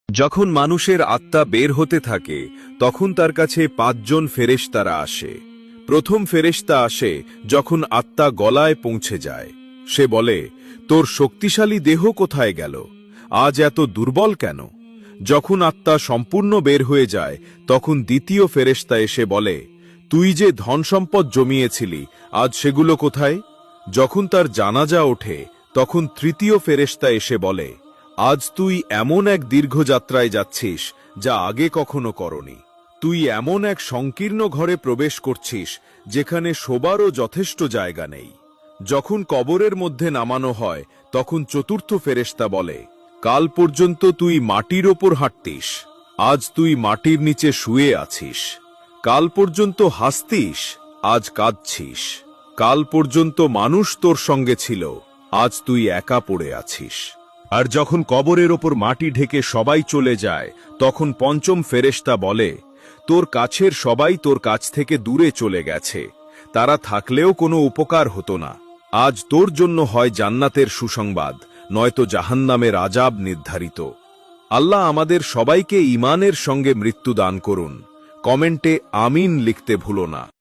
যখন মানুষের আত্মা বের হতে থাকে তখন তার কাছে 5 জন ফেরেশতারা আসে। প্রথম ফেরেশতা আসে যখন আত্মা গলায় পৌঁছে যায়। সে বলে, তোর শক্তিশালী দেহ কোথায় গেল? আজ এত দুর্বল কেন? যখন আত্মা সম্পূর্ণ বের হয়ে যায় তখন দ্বিতীয় ফেরেশতা এসে বলে, তুই যে ধনসম্পদ জমিয়েছিলি আজ সেগুলো কোথায়? যখন তার জানাজা ওঠে তখন তৃতীয় ফেরেশতা এসে বলে, আজ তুই এমন এক দীর্ঘ যাত্রায় যাচ্ছিস যা আগে কখনো করনি। তুই এমন এক সংকীর্ণ ঘরে প্রবেশ করছিস যেখানে শোবারও যথেষ্ট জায়গা নেই। যখন কবরের মধ্যে নামানো হয় তখন চতুর্থ ফেরেশতা বলে, কাল পর্যন্ত তুই মাটির ওপর হাঁটতিস, আজ তুই মাটির নিচে শুয়ে আছিস। কাল পর্যন্ত হাসতিস, আজ কাঁদছিস। কাল পর্যন্ত মানুষ তোর সঙ্গে ছিল, আজ তুই একা পড়ে আছিস। আর যখন কবরের ওপর মাটি ঢেকে সবাই চলে যায় তখন পঞ্চম ফেরেশতা বলে, তোর কাছের সবাই তোর কাছ থেকে দূরে চলে গেছে, তারা থাকলেও কোনো উপকার হতো না। আজ তোর জন্য হয় জান্নাতের সুসংবাদ, নয়তো জাহান্নামের আযাব নির্ধারিত। আল্লাহ আমাদের সবাইকে ঈমানের সঙ্গে মৃত্যু দান করুন। কমেন্টে আমিন লিখতে ভুলো না।